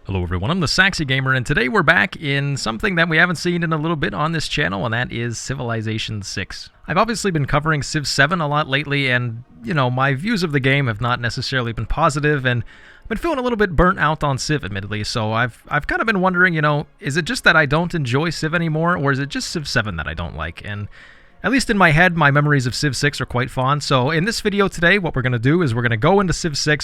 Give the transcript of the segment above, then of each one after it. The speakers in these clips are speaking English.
Hello everyone, I'm the Saxy Gamer, and today we're back in something that we haven't seen in a little bit on this channel, and that is Civilization VI. I've obviously been covering Civ VII a lot lately, and, you know, my views of the game have not necessarily been positive, and I've been feeling a little bit burnt out on Civ, admittedly, so I've kind of been wondering, you know, is it just that I don't enjoy Civ anymore, or is it just Civ VII that I don't like? And at least in my head, my memories of Civ VI are quite fond, so in this video today, what we're going to do is we're going to go into Civ VI.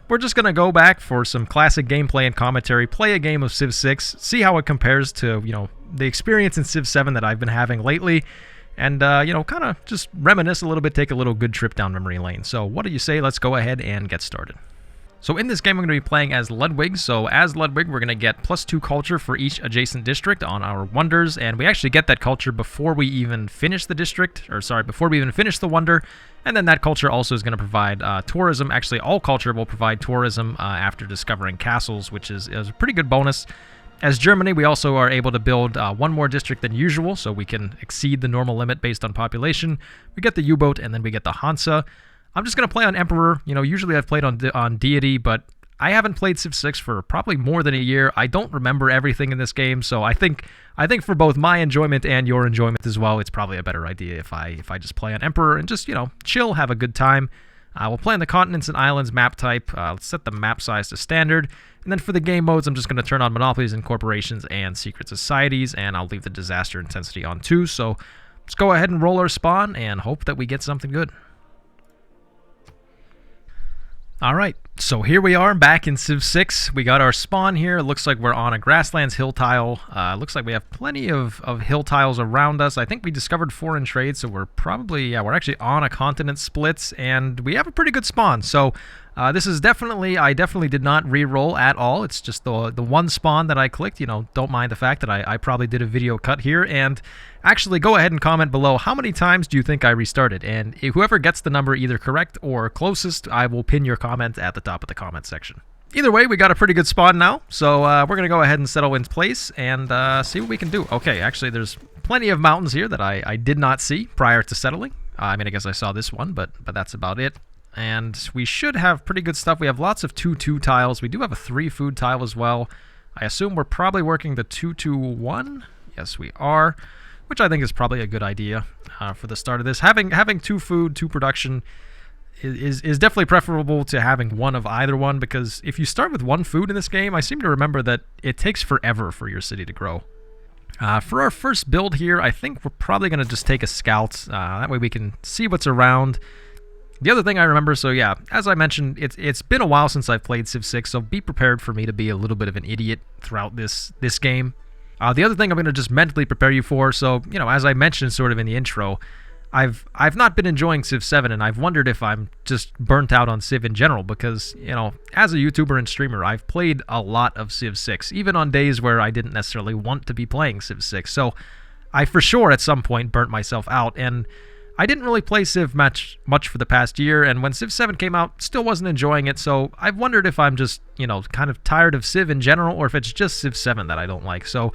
We're just going to go back for some classic gameplay and commentary, play a game of Civ VI, see how it compares to, you know, the experience in Civ VII that I've been having lately, and, you know, kind of just reminisce a little bit, take a little good trip down memory lane. So what do you say? Let's go ahead and get started. So in this game, I'm going to be playing as Ludwig. So as Ludwig, we're going to get +2 culture for each adjacent district on our wonders, and we actually get that culture before we even finish the district, or sorry, before we even finish the wonder, and then that culture also is going to provide tourism. Actually, all culture will provide tourism after discovering castles, which is a pretty good bonus. As Germany, we also are able to build one more district than usual, so we can exceed the normal limit based on population. We get the U-boat, and then we get the Hansa. I'm just going to play on Emperor. You know, usually I've played on Deity, but I haven't played Civ VI for probably more than a year. I don't remember everything in this game, so I think for both my enjoyment and your enjoyment as well, it's probably a better idea if I just play on Emperor and just, you know, chill, have a good time. We'll play on the continents and islands map type. Let's set the map size to standard. And then for the game modes, I'm just going to turn on monopolies and corporations and secret societies, and I'll leave the disaster intensity on 2. So let's go ahead and roll our spawn and hope that we get something good. Alright, so here we are back in Civ VI. We got our spawn here. It looks like we're on a grasslands hill tile. Looks like we have plenty of hill tiles around us. I think we discovered foreign trade, so we're probably, yeah, we're actually on a continent split, and we have a pretty good spawn. So this is definitely, I definitely did not re-roll at all. It's just the one spawn that I clicked. You know, don't mind the fact that I probably did a video cut here. And actually, go ahead and comment below, how many times do you think I restarted? And whoever gets the number either correct or closest, I will pin your comment at the top of the comment section. Either way, we got a pretty good spawn now. So we're going to go ahead and settle in place and see what we can do. Okay, actually, there's plenty of mountains here that I did not see prior to settling. I mean, I guess I saw this one, but that's about it. And we should have pretty good stuff. We have lots of 2-2 tiles. We do have a 3 food tile as well. I assume we're probably working the 2-2-1. Yes, we are, which I think is probably a good idea for the start of this. Having 2 food, 2 production is definitely preferable to having one of either one, because if you start with 1 food in this game, I seem to remember that it takes forever for your city to grow. For our first build here, I think we're probably going to just take a scout. That way we can see what's around. The other thing I remember, so yeah, as I mentioned, it's been a while since I've played Civ VI, so be prepared for me to be a little bit of an idiot throughout this game. The other thing I'm going to just mentally prepare you for, so, you know, as I mentioned sort of in the intro, I've not been enjoying Civ 7, and I've wondered if I'm just burnt out on Civ in general, because, you know, as a YouTuber and streamer, I've played a lot of Civ 6, even on days where I didn't necessarily want to be playing Civ 6, so I for sure at some point burnt myself out, and I didn't really play Civ much for the past year, and when Civ 7 came out, still wasn't enjoying it, so I've wondered if I'm just, you know, kind of tired of Civ in general, or if it's just Civ 7 that I don't like. So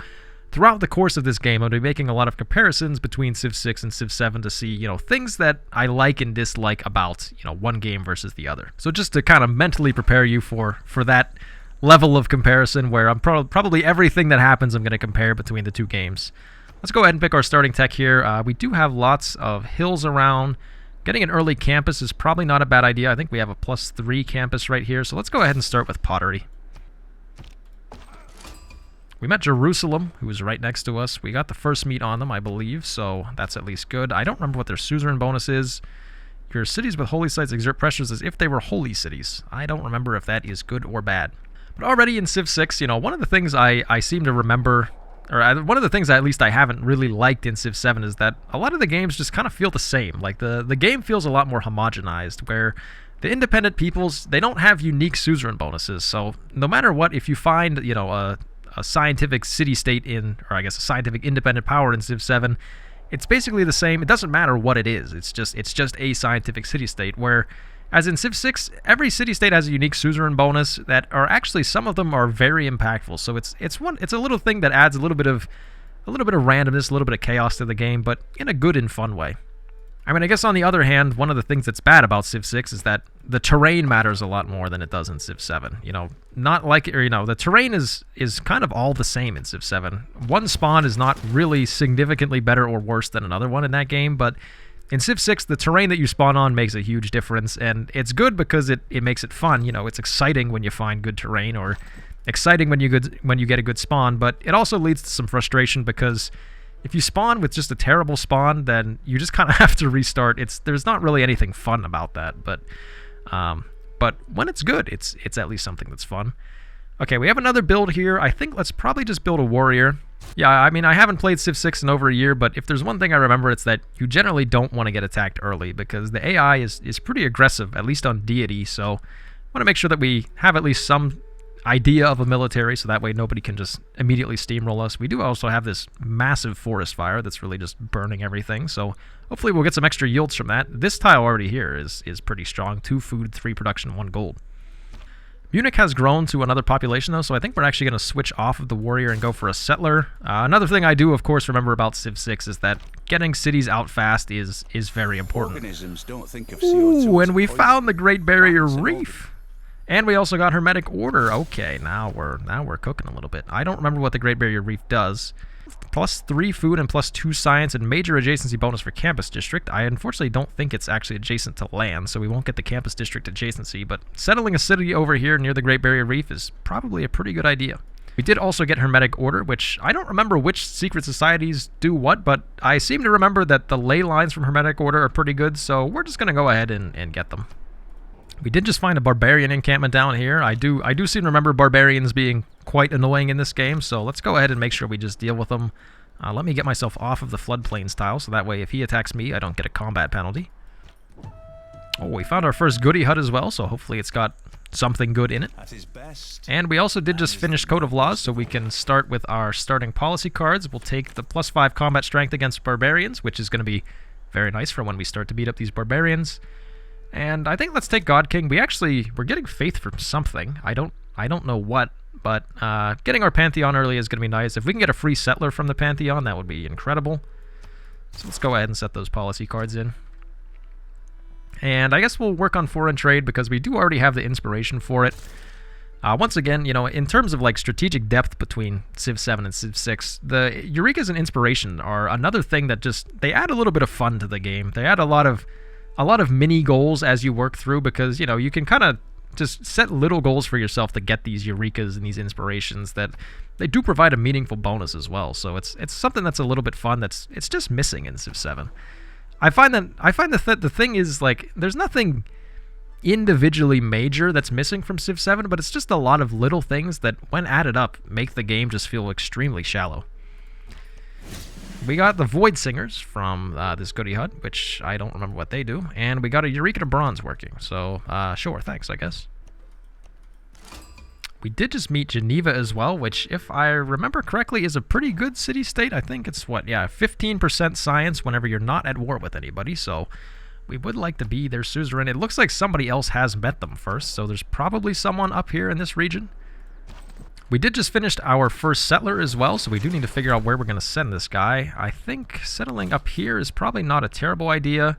throughout the course of this game, I'm going to be making a lot of comparisons between Civ 6 and Civ 7 to see, you know, things that I like and dislike about, you know, one game versus the other. So just to kind of mentally prepare you for that level of comparison, where I'm probably everything that happens I'm going to compare between the 2 games. Let's go ahead and pick our starting tech here. We do have lots of hills around. Getting an early campus is probably not a bad idea. I think we have a +3 campus right here, so let's go ahead and start with pottery. We met Jerusalem, who was right next to us. We got the first meet on them, I believe, so that's at least good. I don't remember what their suzerain bonus is. Your cities with holy sites exert pressures as if they were holy cities. I don't remember if that is good or bad. But already in Civ 6, you know, one of the things I seem to remember, or one of the things at least I haven't really liked in Civ 7 is that a lot of the games just kind of feel the same. Like, the game feels a lot more homogenized, where the independent peoples, they don't have unique suzerain bonuses. So no matter what, if you find, you know, a scientific city-state in, or I guess a scientific independent power in Civ 7, it's basically the same. It doesn't matter what it is. It's just a scientific city-state, where as in Civ 6, every city-state has a unique suzerain bonus that are actually, some of them are very impactful. So it's a little thing that adds a little bit of randomness, a little bit of chaos to the game, but in a good and fun way. I mean, I guess on the other hand, one of the things that's bad about Civ 6 is that the terrain matters a lot more than it does in Civ 7. You know, not like, or, you know, the terrain is kind of all the same in Civ 7. One spawn is not really significantly better or worse than another one in that game, but in Civ 6, the terrain that you spawn on makes a huge difference, and it's good because it makes it fun. You know, it's exciting when you find good terrain, or exciting when you get a good spawn, but it also leads to some frustration because if you spawn with just a terrible spawn, then you just kind of have to restart. There's not really anything fun about that, but when it's good, it's at least something that's fun. Okay, we have another build here. I think let's probably just build a warrior. Yeah, I mean, I haven't played Civ 6 in over a year, but if there's one thing I remember, it's that you generally don't want to get attacked early because the AI is pretty aggressive, at least on deity, so I want to make sure that we have at least some idea of a military, so that way nobody can just immediately steamroll us. We do also have this massive forest fire that's really just burning everything, so hopefully we'll get some extra yields from that. This tile already here is pretty strong. 2 food, 3 production, 1 gold. Munich has grown to another population though, so I think we're actually going to switch off of the warrior and go for a settler. Another thing I do, of course, remember about Civ 6 is that getting cities out fast is very important. Organisms don't think of CO2 Ooh, and we found the Great Barrier Reef. And we also got Hermetic Order. Okay, now we're cooking a little bit. I don't remember what the Great Barrier Reef does. +3 food and +2 science and major adjacency bonus for campus district. I unfortunately don't think it's actually adjacent to land, so we won't get the campus district adjacency, but settling a city over here near the Great Barrier Reef is probably a pretty good idea. We did also get Hermetic Order, which I don't remember which secret societies do what, but I seem to remember that the ley lines from Hermetic Order are pretty good, so we're just going to go ahead and get them. We did just find a barbarian encampment down here. I do seem to remember barbarians being quite annoying in this game, so let's go ahead and make sure we just deal with them. Let me get myself off of the floodplains tile, so that way if he attacks me, I don't get a combat penalty. Oh, we found our first goodie hut as well, so hopefully it's got something good in it. at his best. And we also did just finish Code of Laws, so we can start with our starting policy cards. We'll take the +5 combat strength against barbarians, which is going to be very nice for when we start to beat up these barbarians. And I think let's take God King. We're getting faith from something. I don't know what, but getting our Pantheon early is going to be nice. If we can get a free settler from the Pantheon, that would be incredible. So let's go ahead and set those policy cards in. And I guess we'll work on foreign trade because we do already have the inspiration for it. Once again, you know, in terms of like strategic depth between Civ 7 and Civ 6, the Eureka's and Inspiration are another thing that they add a little bit of fun to the game. They add a lot of mini goals as you work through because, you know, you can kind of just set little goals for yourself to get these Eurekas and these inspirations that they do provide a meaningful bonus as well. So it's something that's a little bit fun it's just missing in Civ 7. I find that the thing is, like, there's nothing individually major that's missing from Civ 7, but it's just a lot of little things that, when added up, make the game just feel extremely shallow. We got the Void Singers from this goodie hut, which I don't remember what they do, and we got a Eureka to Bronze working, so sure, thanks, I guess. We did just meet Geneva as well, which, if I remember correctly, is a pretty good city-state. I think it's, 15% science whenever you're not at war with anybody, so we would like to be their suzerain. It looks like somebody else has met them first, so there's probably someone up here in this region. We did just finish our first settler as well, so we do need to figure out where we're going to send this guy. I think settling up here is probably not a terrible idea.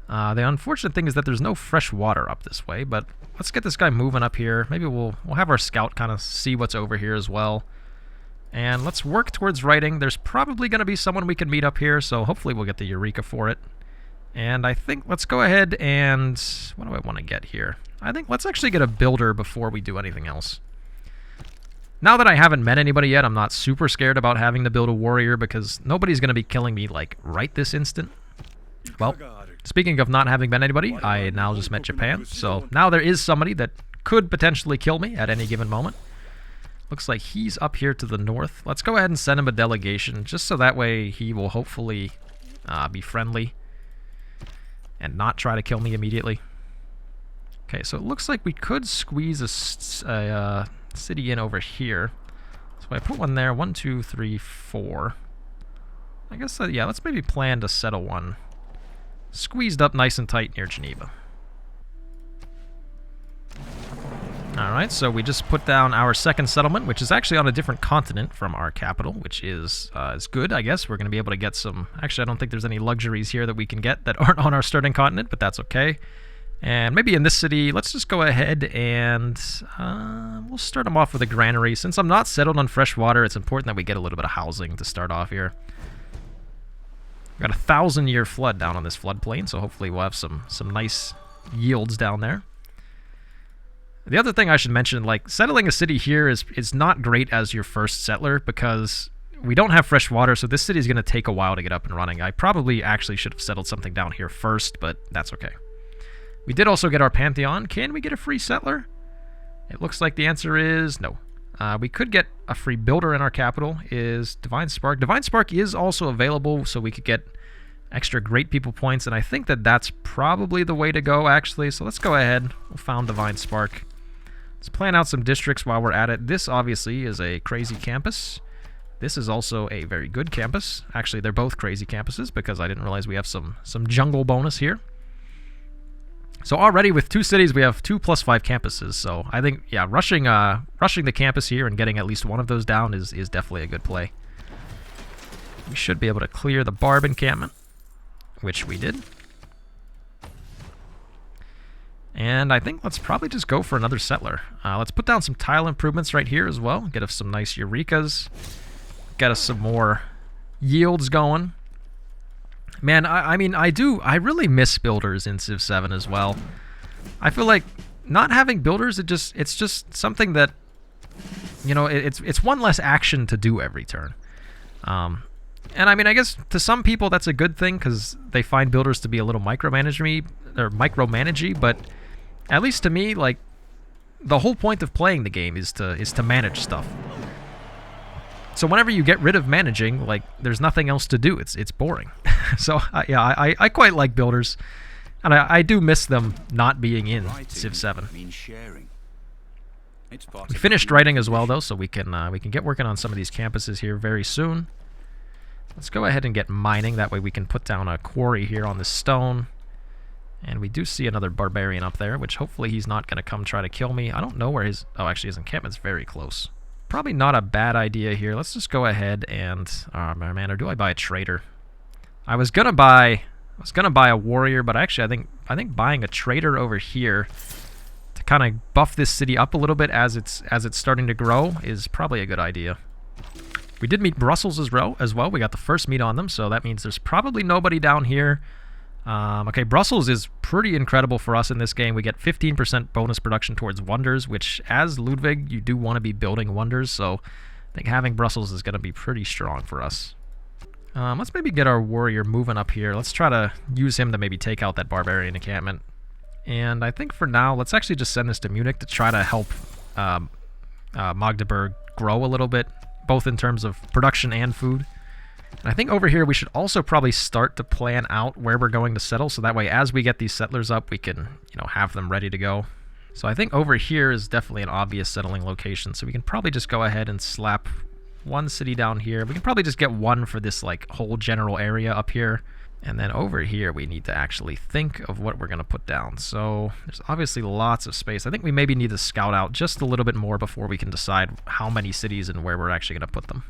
The unfortunate thing is that there's no fresh water up this way, but let's get this guy moving up here. Maybe we'll have our scout kind of see what's over here as well. And let's work towards writing. There's probably going to be someone we can meet up here, so hopefully we'll get the Eureka for it. And I think let's go ahead and... what do I want to get here? I think let's actually get a builder before we do anything else. Now that I haven't met anybody yet, I'm not super scared about having to build a warrior because nobody's going to be killing me, like, right this instant. Well, speaking of not having met anybody, I now just met Japan, so now there is somebody that could potentially kill me at any given moment. Looks like he's up here to the north. Let's go ahead and send him a delegation, just so that way he will hopefully be friendly and not try to kill me immediately. Okay, so it looks like we could squeeze a city in over here. So I put one there. 1, 2, 3, 4. I guess, yeah, let's maybe plan to settle one squeezed up nice and tight near Geneva. Alright, so we just put down our second settlement, which is actually on a different continent from our capital, which is good, I guess. We're going to be able to get some... Actually, I don't think there's any luxuries here that we can get that aren't on our starting continent, but that's okay. And maybe in this city, let's just go ahead and we'll start them off with a granary. Since I'm not settled on fresh water, it's important that we get a little bit of housing to start off here. We've got a 1,000-year flood down on this floodplain, so hopefully we'll have some nice yields down there. The other thing I should mention, like, settling a city here is not great as your first settler because we don't have fresh water, so this city is going to take a while to get up and running. I probably actually should have settled something down here first, but that's okay. We did also get our Pantheon. Can we get a free settler? It looks like the answer is no. We could get a free builder in our capital, is Divine Spark. Divine Spark is also available, so we could get extra great people points, and I think that that's probably the way to go, actually. So let's go ahead. We'll found Divine Spark. Let's plan out some districts while we're at it. This, obviously, is a crazy campus. This is also a very good campus. Actually, they're both crazy campuses because I didn't realize we have some jungle bonus here. So already with 2 cities, we have 2 +5 campuses. So I think, yeah, rushing the campus here and getting at least one of those down is definitely a good play. We should be able to clear the Barb encampment, which we did. And I think let's probably just go for another settler. Let's put down some tile improvements right here as well. Get us some nice Eurekas. Get us some more yields going. Man, I mean, I really miss builders in Civ 7 as well. I feel like not having builders, it's just something that, you know, it's one less action to do every turn. And I mean, I guess to some people that's a good thing because they find builders to be a little micromanagey, but at least to me, like, the whole point of playing the game is to manage stuff. So whenever you get rid of managing, like, there's nothing else to do. It's boring. So yeah, I quite like builders, and I do miss them not being in Civ 7. We finished writing as well though, so we can get working on some of these campuses here very soon. Let's go ahead and get mining. That way we can put down a quarry here on this stone. And we do see another barbarian up there, which hopefully he's not going to come try to kill me. I don't know where his... Oh, actually his encampment's very close. Probably not a bad idea here. Let's just go ahead and... Oh man, or do I buy a trader? I was gonna buy a warrior, but actually I think buying a trader over here to kind of buff this city up a little bit as it's starting to grow is probably a good idea. We did meet Brussels as well. We got the first meet on them, so that means there's probably nobody down here. Okay, Brussels is pretty incredible for us in this game. We get 15% bonus production towards wonders, which as Ludwig, you do want to be building wonders, so I think having Brussels is going to be pretty strong for us. Let's maybe get our warrior moving up here. Let's try to use him to maybe take out that barbarian encampment. And I think for now, let's actually just send this to Munich to try to help Magdeburg grow a little bit, both in terms of production and food. And I think over here we should also probably start to plan out where we're going to settle, so that way as we get these settlers up, we can, you know, have them ready to go. So I think over here is definitely an obvious settling location, so we can probably just go ahead and slap one city down here. We can probably just get one for this, like, whole general area up here. And then over here we need to actually think of what we're going to put down. So there's obviously lots of space. I think we maybe need to scout out just a little bit more before we can decide how many cities and where we're actually going to put them.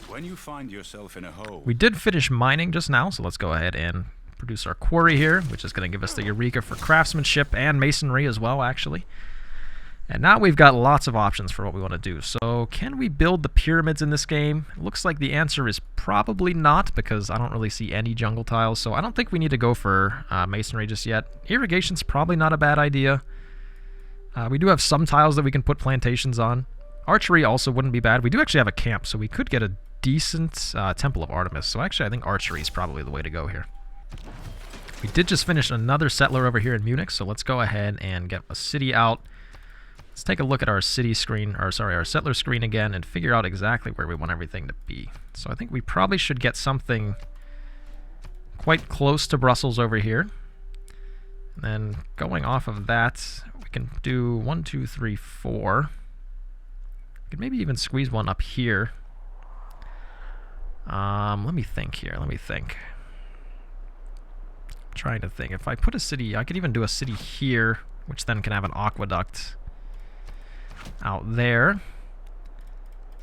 When you find yourself in a hole, we did finish mining just now, so let's go ahead and produce our quarry here, which is going to give us the Eureka for craftsmanship and masonry as well, actually. And now we've got lots of options for what we want to do. So can we build the pyramids in this game? It looks like the answer is probably not, because I don't really see any jungle tiles, so I don't think we need to go for masonry just yet. Irrigation's probably not a bad idea. We do have some tiles that we can put plantations on. Archery also wouldn't be bad. We do actually have a camp, so we could get a decent Temple of Artemis. So actually I think archery is probably the way to go here. We did just finish another settler over here in Munich, so let's go ahead and get a city out. Let's take a look at our city screen, or sorry, our settler screen again, and figure out exactly where we want everything to be. So I think we probably should get something quite close to Brussels over here. And then going off of that, we can do 1, 2, 3, 4. We could maybe even squeeze one up here. Let me think here, let me think. I'm trying to think. If I put a city, I could even do a city here, which then can have an aqueduct. out there.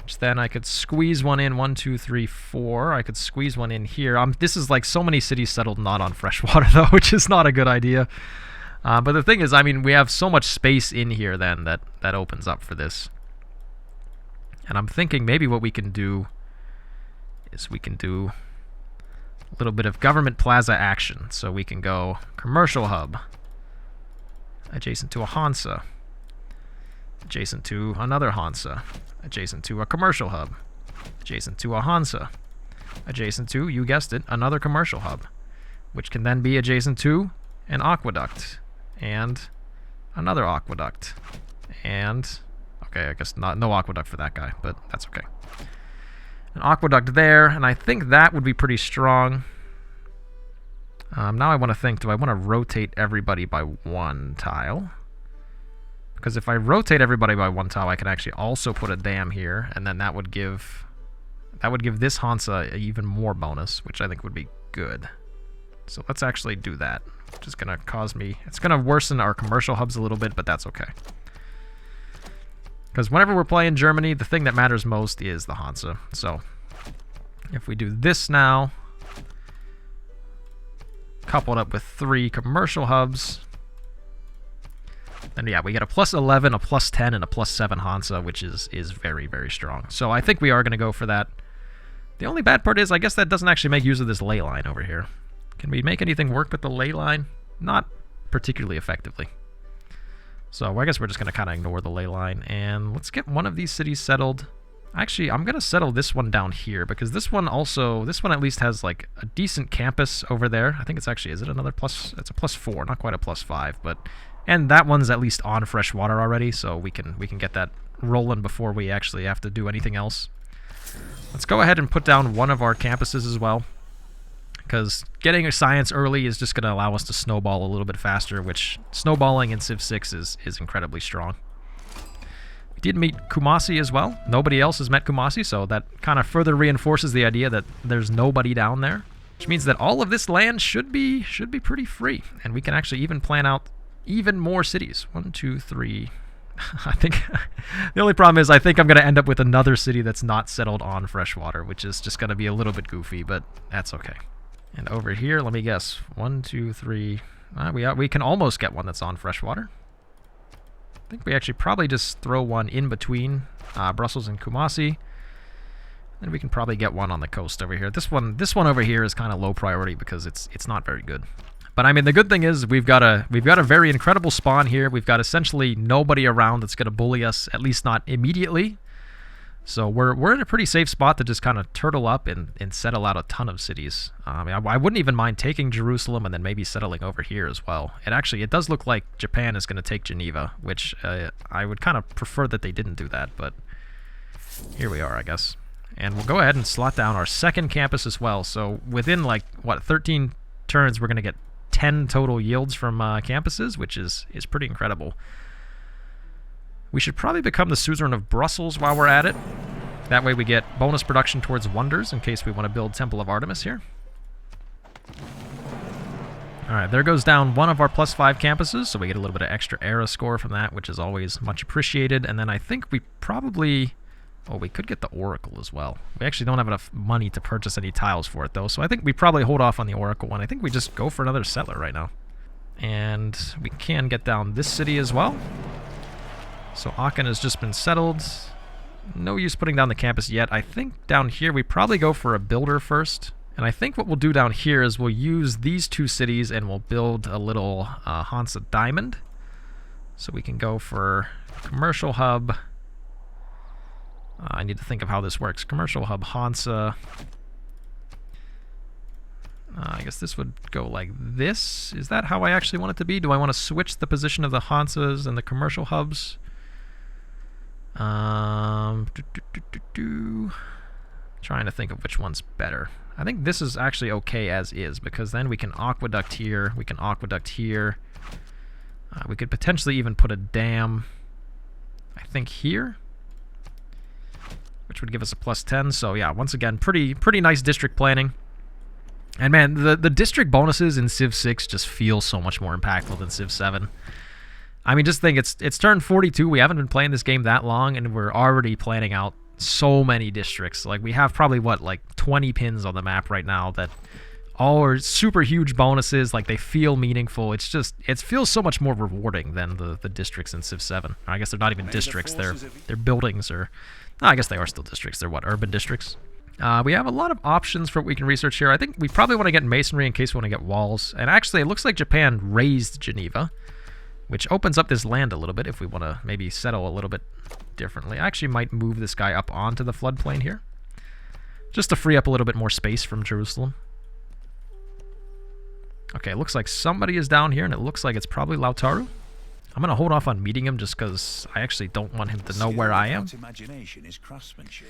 Which then I could squeeze one in. 1, 2, 3, 4. I could squeeze one in here. This is like so many cities settled not on freshwater, though, which is not a good idea. But the thing is, I mean, we have so much space in here then that opens up for this. And I'm thinking maybe what we can do is we can do a little bit of government plaza action. So we can go commercial hub, adjacent to a Hansa, adjacent to another Hansa, adjacent to a commercial hub, adjacent to a Hansa, adjacent to, you guessed it, another commercial hub, which can then be adjacent to an aqueduct, and another aqueduct, and, okay, I guess no aqueduct for that guy, but that's okay. An aqueduct there, and I think that would be pretty strong. Now I want to think, do I want to rotate everybody by 1 tile? Because if I rotate everybody by 1 tile, I can actually also put a dam here, and then that would give this Hansa even more bonus, which I think would be good. So let's actually do that. Which is going to cause me... It's going to worsen our commercial hubs a little bit, but that's okay. Because whenever we're playing Germany, the thing that matters most is the Hansa. So if we do this now, coupled up with 3 commercial hubs, then yeah, we get a +11, a +10, and a +7 Hansa, which is very, very strong. So I think we are going to go for that. The only bad part is, I guess that doesn't actually make use of this ley line over here. Can we make anything work with the ley line? Not particularly effectively. So I guess we're just going to kind of ignore the ley line, and let's get one of these cities settled. Actually, I'm going to settle this one down here, because this one at least has like a decent campus over there. I think it's actually, is it another plus? It's a +4, not quite a +5, but... And that one's at least on fresh water already, so we can get that rolling before we actually have to do anything else. Let's go ahead and put down one of our campuses as well, because getting a science early is just going to allow us to snowball a little bit faster, which snowballing in Civ 6 is incredibly strong. We did meet Kumasi as well. Nobody else has met Kumasi, so that kind of further reinforces the idea that there's nobody down there, which means that all of this land should be pretty free, and we can actually even plan out even more cities. 1, 2, 3. I think the only problem is I think I'm going to end up with another city that's not settled on freshwater, which is just going to be a little bit goofy, but that's okay. And over here, let me guess. 1, 2, 3. We can almost get one that's on freshwater. I think we actually probably just throw one in between Brussels and Kumasi. Then we can probably get one on the coast over here. This one over here is kind of low priority because it's not very good. But I mean, the good thing is we've got a very incredible spawn here. We've got essentially nobody around that's going to bully us, at least not immediately. So we're in a pretty safe spot to just kind of turtle up and settle out a ton of cities. I wouldn't even mind taking Jerusalem and then maybe settling over here as well. It does look like Japan is going to take Geneva, which I would kind of prefer that they didn't do that, but here we are, I guess. And we'll go ahead and slot down our second campus as well. So within, like, what, 13 turns, we're going to get 10 total yields from campuses, which is pretty incredible. We should probably become the suzerain of Brussels while we're at it. That way we get bonus production towards wonders in case we want to build Temple of Artemis here. Alright, there goes down one of our +5 campuses, so we get a little bit of extra era score from that, which is always much appreciated. And then I think we probably... Oh, we could get the Oracle as well. We actually don't have enough money to purchase any tiles for it, though, so I think we probably hold off on the Oracle one. I think we just go for another settler right now. And we can get down this city as well. So Aachen has just been settled. No use putting down the campus yet. I think down here we probably go for a builder first. And I think what we'll do down here is we'll use these 2 cities and we'll build a little Hansa Diamond. So we can go for commercial hub... I need to think of how this works. Commercial hub Hansa. I guess this would go like this. Is that how I actually want it to be? Do I want to switch the position of the Hansas and the commercial hubs? Trying to think of which one's better. I think this is actually okay as is, because then we can aqueduct here. We can aqueduct here. We could potentially even put a dam, I think, here, which would give us a +10. So yeah, once again, pretty nice district planning. And man, the district bonuses in Civ 6 just feel so much more impactful than Civ 7. I mean, just think it's turn 42. We haven't been playing this game that long, and we're already planning out so many districts. Like, we have probably, what, like 20 pins on the map right now that all are super huge bonuses. Like, they feel meaningful. It's just, it feels so much more rewarding than the districts in Civ 7. I guess they're not even districts. They're buildings, or... No, I guess they are still districts. They're, what, urban districts? We have a lot of options for what we can research here. I think we probably want to get masonry in case we want to get walls. And actually, it looks like Japan raised Geneva, which opens up this land a little bit if we want to maybe settle a little bit differently. I actually might move this guy up onto the floodplain here, just to free up a little bit more space from Jerusalem. Okay, it looks like somebody is down here, and it looks like it's probably Lautaro. I'm going to hold off on meeting him just because I actually don't want him to know where I am. Imagination is craftsmanship.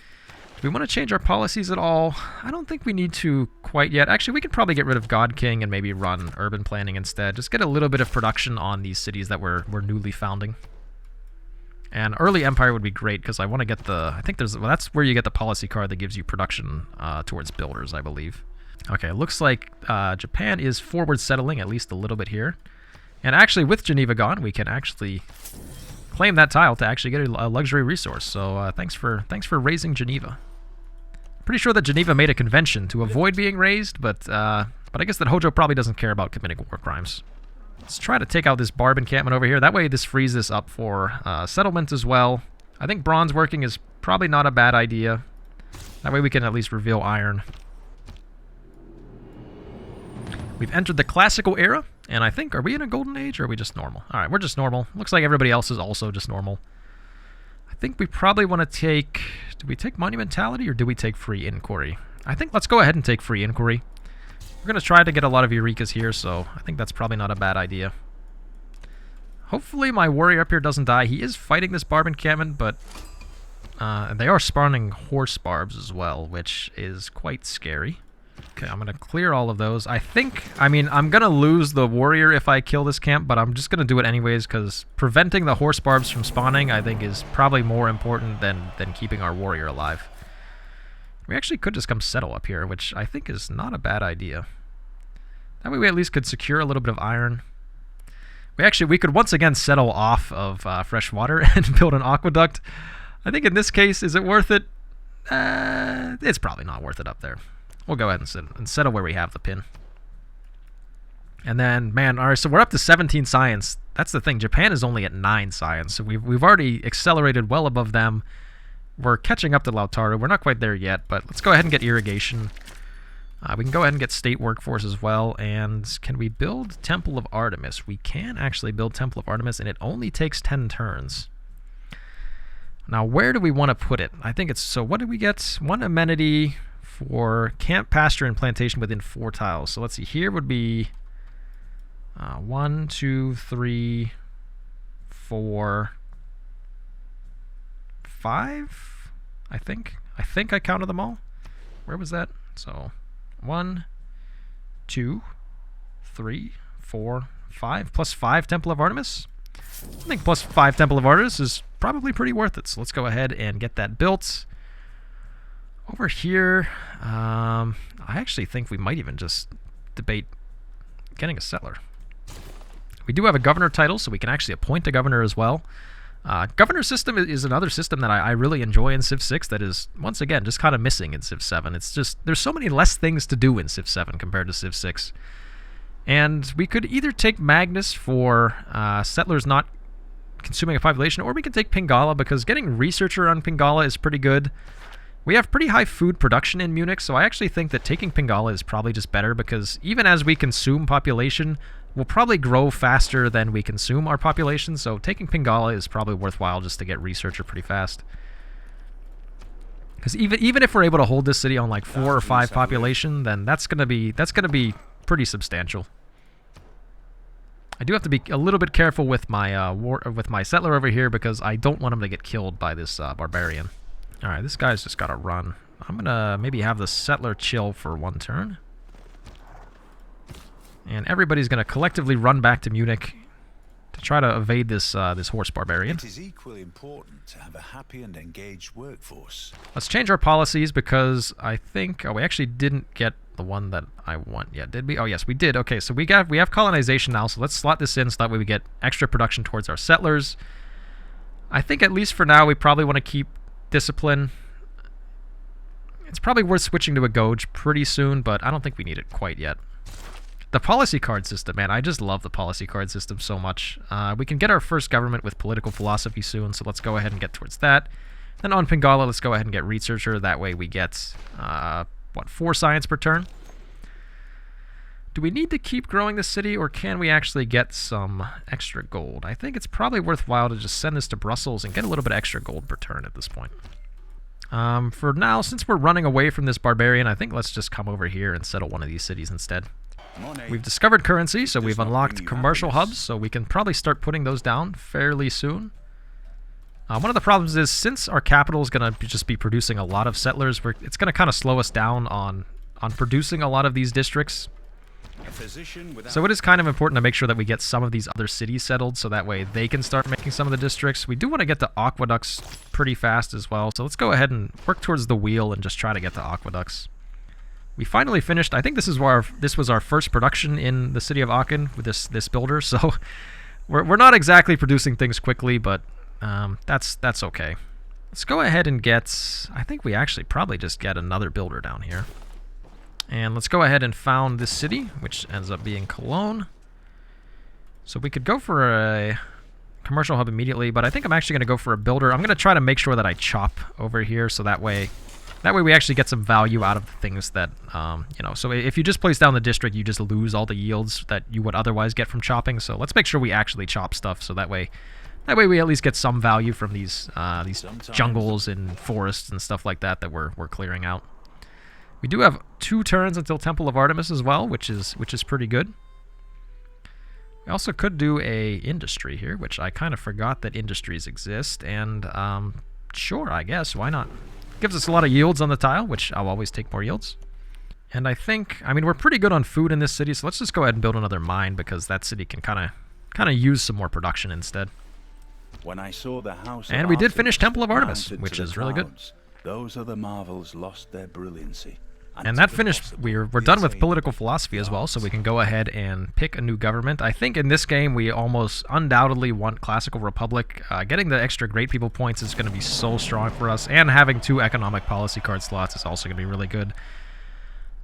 Do we want to change our policies at all? I don't think we need to quite yet. Actually, we could probably get rid of God King and maybe run urban planning instead. Just get a little bit of production on these cities that we're newly founding. And early empire would be great because I want to get the... I think there's... Well, that's where you get the policy card that gives you production towards builders, I believe. Okay, it looks like Japan is forward settling at least a little bit here. And actually, with Geneva gone, we can actually claim that tile to actually get a luxury resource. So thanks for raising Geneva. Pretty sure that Geneva made a convention to avoid being raised, but I guess that Hojo probably doesn't care about committing war crimes. Let's try to take out this barb encampment over here. That way this frees this up for settlement as well. I think bronze working is probably not a bad idea. That way we can at least reveal iron. We've entered the classical era, and I think, are we in a golden age or are we just normal? Alright, we're just normal. Looks like everybody else is also just normal. I think we probably want to take... Do we take monumentality or do we take free inquiry? I think let's go ahead and take free inquiry. We're going to try to get a lot of Eurekas here, so I think that's probably not a bad idea. Hopefully my warrior up here doesn't die. He is fighting this barb encampment, but they are spawning horse barbs as well, which is quite scary. Okay, I'm going to clear all of those. I mean, I'm going to lose the warrior if I kill this camp, but I'm just going to do it anyways, because preventing the horse barbs from spawning, I think, is probably more important than keeping our warrior alive. We actually could just come settle up here, which I think is not a bad idea. That way we at least could secure a little bit of iron. We could once again settle off of fresh water and build an aqueduct. I think in this case, is it worth it? It's probably not worth it up there. We'll go ahead and settle where we have the pin. And then, man, alright, so we're up to 17 science. That's the thing. Japan is only at 9 science, so we've already accelerated well above them. We're catching up to Lautaro. We're not quite there yet, but let's go ahead and get irrigation. We can go ahead and get state workforce as well. And can we build Temple of Artemis? We can actually build Temple of Artemis, and it only takes 10 turns. Now, where do we want to put it? I think it's... So what did we get? One amenity for camp, pasture, and plantation within 4 tiles. So let's see. Here would be 1, 2, 3, 4, 5, I think. I think I counted them all. Where was that? So 1, 2, 3, 4, 5, plus 5 Temple of Artemis. I think plus 5 Temple of Artemis is probably pretty worth it. So let's go ahead and get that built. Over here, I actually think we might even just debate getting a settler. We do have a governor title, so we can actually appoint a governor as well. Governor system is another system that I really enjoy in Civ 6 that is, once again, just kind of missing in Civ 7. It's just, there's so many less things to do in Civ 7 compared to Civ 6. And we could either take Magnus for settlers not consuming a population, or we can take Pingala, because getting researcher on Pingala is pretty good. We have pretty high food production in Munich, so I actually think that taking Pingala is probably just better, because even as we consume population, we'll probably grow faster than we consume our population, so taking Pingala is probably worthwhile just to get researcher pretty fast. Because even if we're able to hold this city on like 4 or 5 population, then that's gonna be pretty substantial. I do have to be a little bit careful with my settler over here, because I don't want him to get killed by this barbarian. Alright, this guy's just got to run. I'm going to maybe have the settler chill for 1 turn. And everybody's going to collectively run back to Munich to try to evade this horse barbarian. It is equally important to have a happy and engaged workforce. Let's change our policies, because I think... Oh, we actually didn't get the one that I want. Yeah, did we? Oh, yes, we did. Okay, so we have colonization now, so let's slot this in so that way we get extra production towards our settlers. I think at least for now we probably want to keep discipline. It's probably worth switching to a Goge pretty soon, but I don't think we need it quite yet. The policy card system, man, I just love the policy card system so much. We can get our first government with political philosophy soon, so let's go ahead and get towards that. Then on Pingala, let's go ahead and get researcher. That way we get, 4 science per turn. Do we need to keep growing this city, or can we actually get some extra gold? I think it's probably worthwhile to just send this to Brussels and get a little bit extra gold per turn at this point. For now, since we're running away from this barbarian, I think let's just come over here and settle one of these cities instead. We've discovered currency, so we've unlocked commercial hubs, so we can probably start putting those down fairly soon. One of the problems is, since our capital is going to just be producing a lot of settlers, it's going to kind of slow us down on producing a lot of these districts. So it is kind of important to make sure that we get some of these other cities settled, so that way they can start making some of the districts. We do want to get the aqueducts pretty fast as well, so let's go ahead and work towards the wheel and just try to get the aqueducts. We finally finished. I think this was our first production in the city of Aachen with this builder, so we're not exactly producing things quickly, but that's okay. Let's go ahead and get, I think we actually probably just get another builder down here. And let's go ahead and found this city, which ends up being Cologne. So we could go for a commercial hub immediately, but I think I'm actually going to go for a builder. I'm going to try to make sure that I chop over here, so that way we actually get some value out of the things that, so if you just place down the district, you just lose all the yields that you would otherwise get from chopping. So let's make sure we actually chop stuff, so that way we at least get some value from these jungles and forests and stuff like that we're clearing out. We do have 2 turns until Temple of Artemis as well, which is pretty good. We also could do a industry here, which I kind of forgot that industries exist, and sure, I guess, why not? Gives us a lot of yields on the tile, which I'll always take more yields. And I mean, we're pretty good on food in this city, so let's just go ahead and build another mine, because that city can kind of use some more production instead. When I saw the house and we did finish Temple of Artemis, which is really good. Those other marvels lost their brilliancy. And that finished, we're done with political philosophy as well, so we can go ahead and pick a new government. I think in this game we almost undoubtedly want Classical Republic. Getting the extra Great People points is going to be so strong for us, and having 2 economic policy card slots is also going to be really good.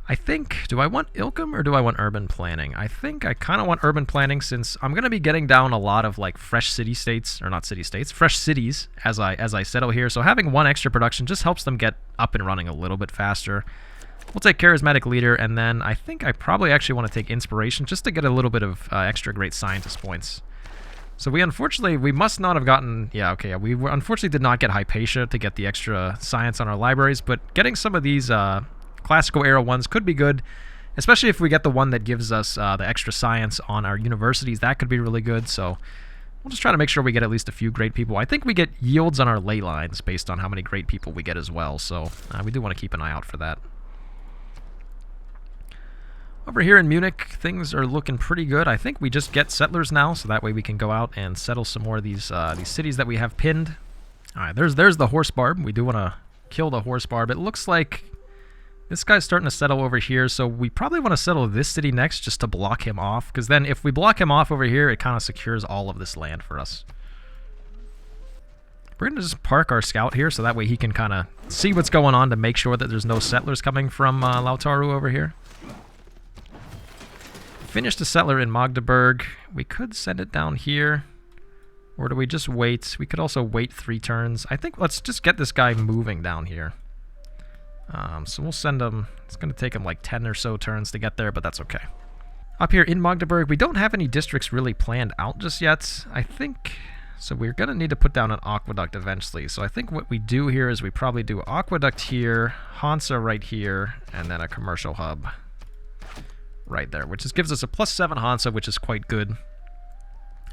I think, do I want Ilkum or do I want urban planning? I think I kind of want urban planning, since I'm going to be getting down a lot of like fresh city-states, or not city-states, fresh cities as I settle here. So having 1 extra production just helps them get up and running a little bit faster. We'll take Charismatic Leader, and then I think I probably actually want to take Inspiration just to get a little bit of extra Great Scientist points. So we must not have gotten, we unfortunately did not get Hypatia to get the extra science on our libraries, but getting some of these Classical Era ones could be good, especially if we get the one that gives us the extra science on our universities. That could be really good, so we'll just try to make sure we get at least a few great people. I think we get yields on our ley lines based on how many great people we get as well, so we do want to keep an eye out for that. Over here in Munich, things are looking pretty good. I think we just get settlers now, so that way we can go out and settle some more of these cities that we have pinned. All right, there's the horse barb. We do want to kill the horse barb. It looks like this guy's starting to settle over here, so we probably want to settle this city next just to block him off, because then if we block him off over here, it kind of secures all of this land for us. We're going to just park our scout here, so that way he can kind of see what's going on to make sure that there's no settlers coming from Lautaru over here. Finished a settler in Magdeburg. We could send it down here, or do we just wait? We could also wait 3 turns. I think let's just get this guy moving down here. So we'll send him. It's going to take him like 10 or so turns to get there, but that's okay. Up here in Magdeburg, we don't have any districts really planned out just yet. I think, so we're going to need to put down an aqueduct eventually. So I think what we do here is we probably do aqueduct here, Hansa right here, and then a commercial hub right there, which just gives us a +7 Hansa, which is quite good.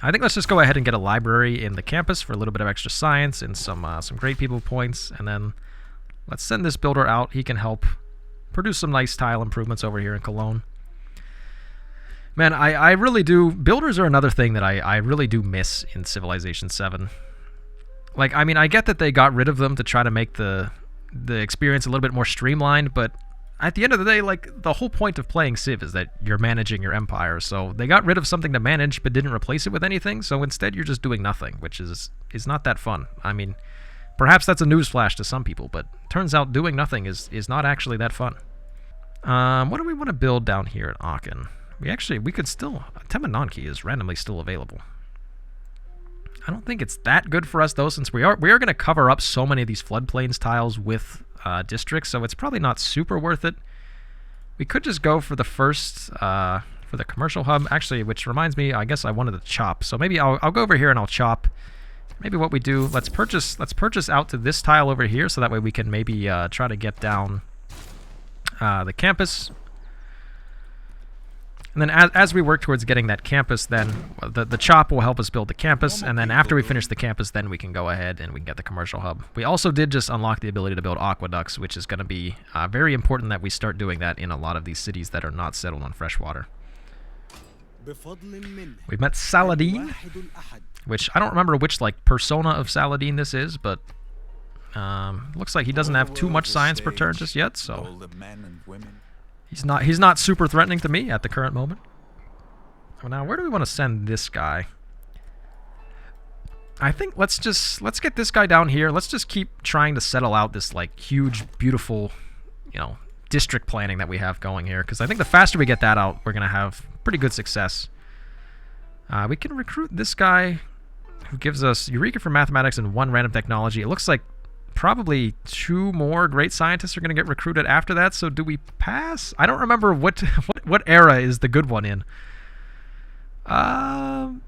I think let's just go ahead and get a library in the campus for a little bit of extra science and some great people points, and then let's send this builder out. He can help produce some nice tile improvements over here in Cologne. Man, I really do. Builders are another thing that I really do miss in Civilization 7. Like, I mean, I get that they got rid of them to try to make the experience a little bit more streamlined, but at the end of the day, like, the whole point of playing Civ is that you're managing your empire. So they got rid of something to manage but didn't replace it with anything. So instead you're just doing nothing, which is not that fun. I mean, perhaps that's a newsflash to some people, but turns out doing nothing is not actually that fun. What do we want to build down here at Aachen? We could still... Temanonki is randomly still available. I don't think it's that good for us, though, since we are going to cover up so many of these floodplains tiles with districts, so it's probably not super worth it. We could just go for the first, for the commercial hub, actually, which reminds me, I guess I wanted to chop, so maybe I'll go over here and I'll chop. Maybe what we do, let's purchase out to this tile over here, so that way we can maybe try to get down the campus. And then as we work towards getting that campus, then the chop will help us build the campus, and then after we finish the campus, then we can go ahead and we can get the commercial hub. We also did just unlock the ability to build aqueducts, which is going to be very important that we start doing that in a lot of these cities that are not settled on fresh water. We met Saladin, which I don't remember which like persona of Saladin this is, but looks like he doesn't have too much science per turn just yet, so he's not super threatening to me at the current moment. Now, where do we want to send this guy? I think let's get this guy down here. Let's just keep trying to settle out this like huge, beautiful, district planning that we have going here, because I think the faster we get that out, we're gonna have pretty good success. We can recruit this guy who gives us Eureka for mathematics and 1 random technology. It looks like probably 2 more great scientists are going to get recruited after that, so do we pass? I don't remember what era is the good one in. I'm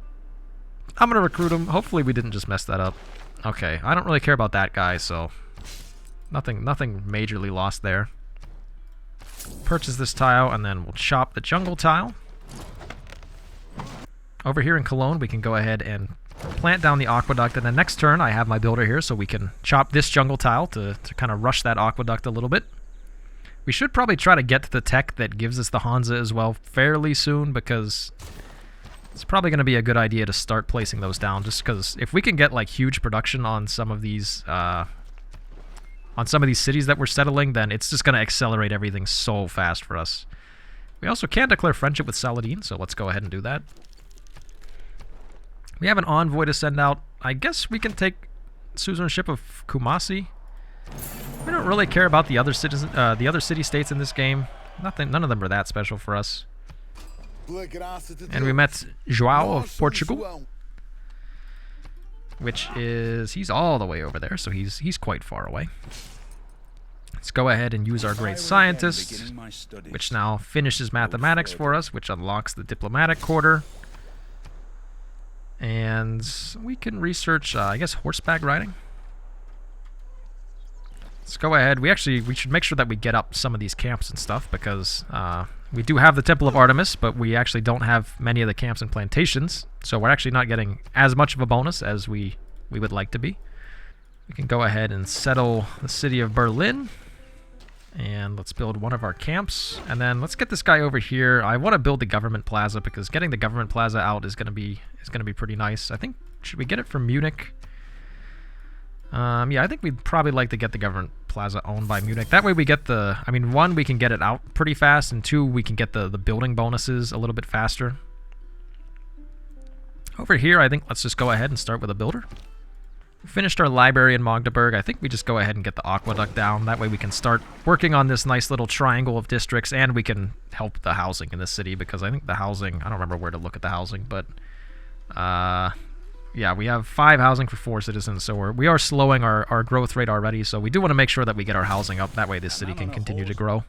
going to recruit him. Hopefully we didn't just mess that up. Okay, I don't really care about that guy, so nothing majorly lost there. Purchase this tile, and then we'll chop the jungle tile. Over here in Cologne, we can go ahead and plant down the aqueduct, and then next turn I have my builder here, so we can chop this jungle tile to kind of rush that aqueduct a little bit. We should probably try to get to the tech that gives us the Hansa as well fairly soon, because it's probably going to be a good idea to start placing those down, just because if we can get like huge production on some of these cities that we're settling, then it's just going to accelerate everything so fast for us. We also can declare friendship with Saladin, so let's go ahead and do that. We have an envoy to send out. I guess we can take suzerainship of Kumasi. We don't really care about the other city-states in this game. None of them are that special for us. And we met João of Portugal, which is, he's all the way over there, so he's quite far away. Let's go ahead and use our great scientist, which now finishes mathematics for us, which unlocks the diplomatic quarter. And we can research, I guess, horseback riding. Let's go ahead. We should make sure that we get up some of these camps and stuff, because we do have the Temple of Artemis, but we actually don't have many of the camps and plantations, so we're actually not getting as much of a bonus as we would like to be. We can go ahead and settle the city of Berlin, and let's build one of our camps, and then let's get this guy over here. I want to build the government plaza, because getting the government plaza out is going to be pretty nice. I think, should we get it from Munich? Yeah, I think we'd probably like to get the government plaza owned by Munich. That way we get the, I mean, 1, we can get it out pretty fast, and 2, we can get the building bonuses a little bit faster. Over here, I think let's just go ahead and start with a builder. We finished our library in Magdeburg. I think we just go ahead and get the aqueduct down. That way we can start working on this nice little triangle of districts, and we can help the housing in this city, because I think the housing, I don't remember where to look at the housing, but yeah, we have 5 housing for 4 citizens, so we are slowing our growth rate already, so we do want to make sure that we get our housing up. That way this city can continue to grow.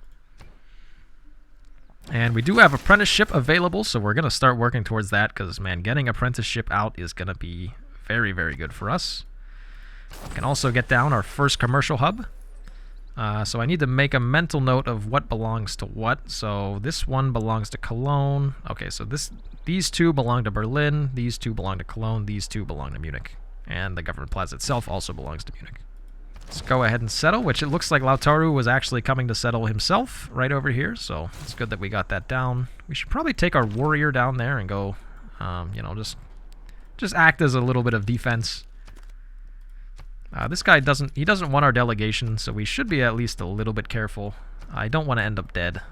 And we do have apprenticeship available, so we're going to start working towards that, because, man, getting apprenticeship out is going to be very, very good for us. We can also get down our first commercial hub. So I need to make a mental note of what belongs to what. So this one belongs to Cologne. Okay, so these 2 belong to Berlin, these 2 belong to Cologne, these 2 belong to Munich. And the government plaza itself also belongs to Munich. Let's go ahead and settle, which it looks like Lautaro was actually coming to settle himself right over here, so it's good that we got that down. We should probably take our warrior down there and go, just act as a little bit of defense. This guy doesn't want our delegation, so we should be at least a little bit careful. I don't want to end up dead.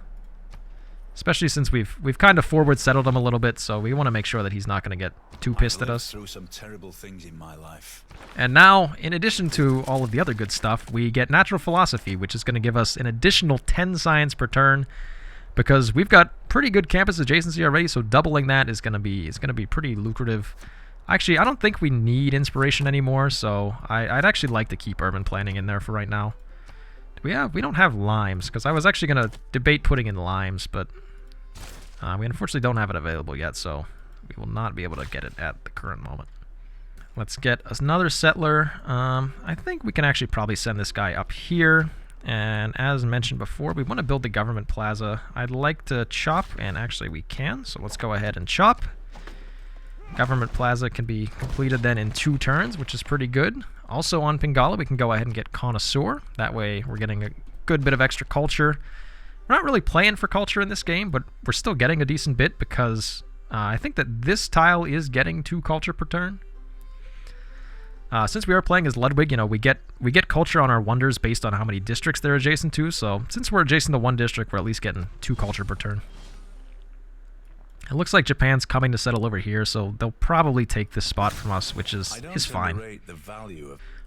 Especially since we've kind of forward settled him a little bit, so we want to make sure that he's not going to get too pissed at us. Through some terrible things in my life. And now, in addition to all of the other good stuff, we get natural philosophy, which is going to give us an additional 10 science per turn, because we've got pretty good campus adjacency already, so doubling that is going to be pretty lucrative. Actually, I don't think we need inspiration anymore, so I'd actually like to keep urban planning in there for right now. We don't have limes, because I was actually going to debate putting in limes, but we unfortunately don't have it available yet, so we will not be able to get it at the current moment. Let's get another settler. I think we can actually probably send this guy up here, and as mentioned before, we want to build the government plaza. I'd like to chop, and actually we can, so let's go ahead and chop. Government plaza can be completed then in 2 turns, which is pretty good. Also on Pingala, we can go ahead and get connoisseur. That way we're getting a good bit of extra culture. We're not really playing for culture in this game, but we're still getting a decent bit because I think that this tile is getting 2 culture per turn. Since we are playing as Ludwig, you know, we get culture on our wonders based on how many districts they're adjacent to. So since we're adjacent to 1 district, we're at least getting 2 culture per turn. It looks like Japan's coming to settle over here, so they'll probably take this spot from us, which is fine.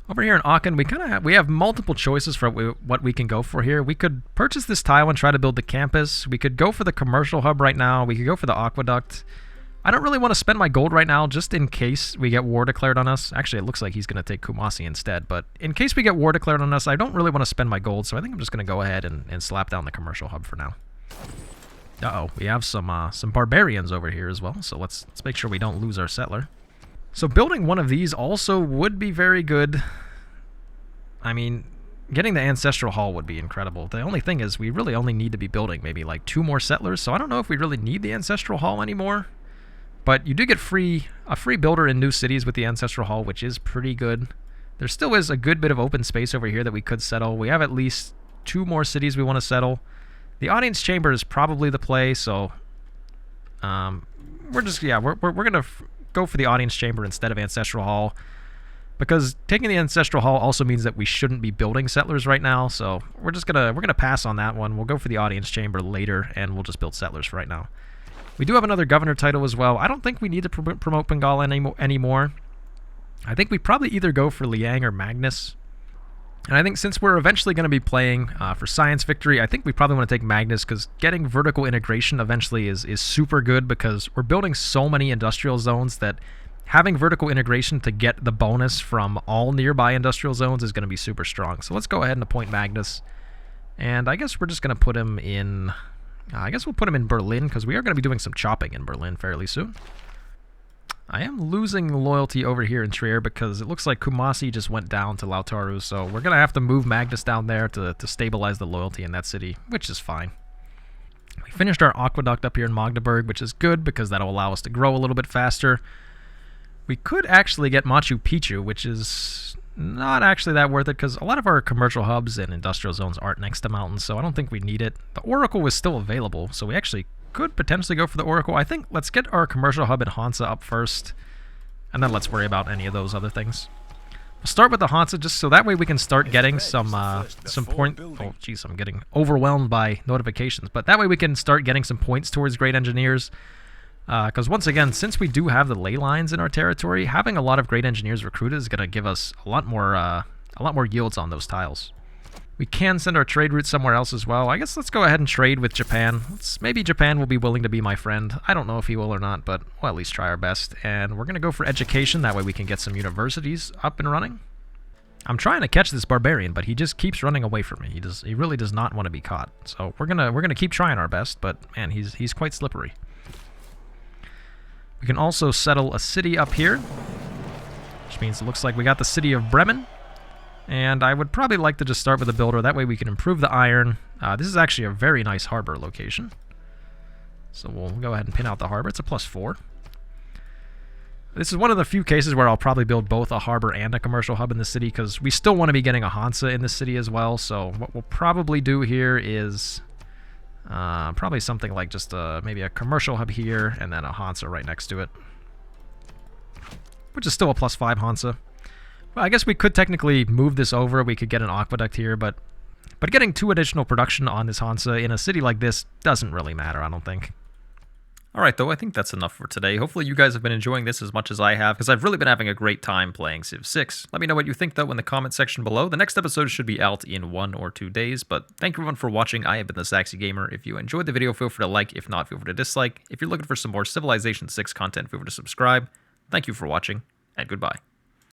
Over here in Aachen, we have multiple choices for what we can go for here. We could purchase this tile and try to build the campus. We could go for the commercial hub right now. We could go for the aqueduct. I don't really want to spend my gold right now, just in case we get war declared on us. Actually, it looks like he's going to take Kumasi instead, but in case we get war declared on us, I don't really want to spend my gold, so I think I'm just going to go ahead and slap down the commercial hub for now. Uh-oh, we have some barbarians over here as well, so let's make sure we don't lose our settler. So building one of these also would be very good. I mean, getting the ancestral hall would be incredible. The only thing is we really only need to be building maybe like 2 more settlers, so I don't know if we really need the ancestral hall anymore. But you do get a free builder in new cities with the ancestral hall, which is pretty good. There still is a good bit of open space over here that we could settle. We have at least 2 more cities we want to settle. The audience chamber is probably the play, so we're gonna go for the audience chamber instead of ancestral hall, because taking the ancestral hall also means that we shouldn't be building settlers right now. So we're gonna pass on that one. We'll go for the audience chamber later, and we'll just build settlers for right now. We do have another governor title as well. I don't think we need to promote Bengala anymore. I think we probably either go for Liang or Magnus. And I think since we're eventually going to be playing for Science Victory, I think we probably want to take Magnus, because getting vertical integration eventually is super good, because we're building so many industrial zones that having vertical integration to get the bonus from all nearby industrial zones is going to be super strong. So let's go ahead and appoint Magnus. And I guess we're just going to put him in... I guess we'll put him in Berlin, because we are going to be doing some chopping in Berlin fairly soon. I am losing loyalty over here in Trier because it looks like Kumasi just went down to Lautaru, so we're going to have to move Magnus down there to stabilize the loyalty in that city, which is fine. We finished our aqueduct up here in Magdeburg, which is good because that'll allow us to grow a little bit faster. We could actually get Machu Picchu, which is not actually that worth it because a lot of our commercial hubs and industrial zones aren't next to mountains, so I don't think we need it. The Oracle was still available, so we actually could potentially go for the Oracle. I think let's get our commercial hub in Hansa up first, and then let's worry about any of those other things. We'll start with the Hansa just so that way we can start getting some point. Oh, jeez, I'm getting overwhelmed by notifications. But that way we can start getting some points towards great engineers. Because once again, since we do have the ley lines in our territory, having a lot of great engineers recruited is going to give us a lot more yields on those tiles. We can send our trade route somewhere else as well. I guess let's go ahead and trade with Japan. Maybe Japan will be willing to be my friend. I don't know if he will or not, but we'll at least try our best. And we're going to go for education. That way we can get some universities up and running. I'm trying to catch this barbarian, but he just keeps running away from me. He really does not want to be caught. So we're gonna keep trying our best, but man, he's quite slippery. We can also settle a city up here, which means it looks like we got the city of Bremen. And I would probably like to just start with a builder. That way we can improve the iron. This is actually a very nice harbor location. So we'll go ahead and pin out the harbor. It's a +4. This is one of the few cases where I'll probably build both a harbor and a commercial hub in the city, because we still want to be getting a Hansa in the city as well. So what we'll probably do here is probably something like just maybe a commercial hub here and then a Hansa right next to it, which is still a +5 Hansa. Well, I guess we could technically move this over. We could get an aqueduct here, but But getting 2 additional production on this Hansa in a city like this doesn't really matter, I don't think. Alright though, I think that's enough for today. Hopefully you guys have been enjoying this as much as I have, because I've really been having a great time playing Civ 6. Let me know what you think though in the comment section below. The next episode should be out in 1 or 2 days, but thank you everyone for watching. I have been the Saxy Gamer. If you enjoyed the video, feel free to like. If not, feel free to dislike. If you're looking for some more Civilization 6 content, feel free to subscribe. Thank you for watching, and goodbye.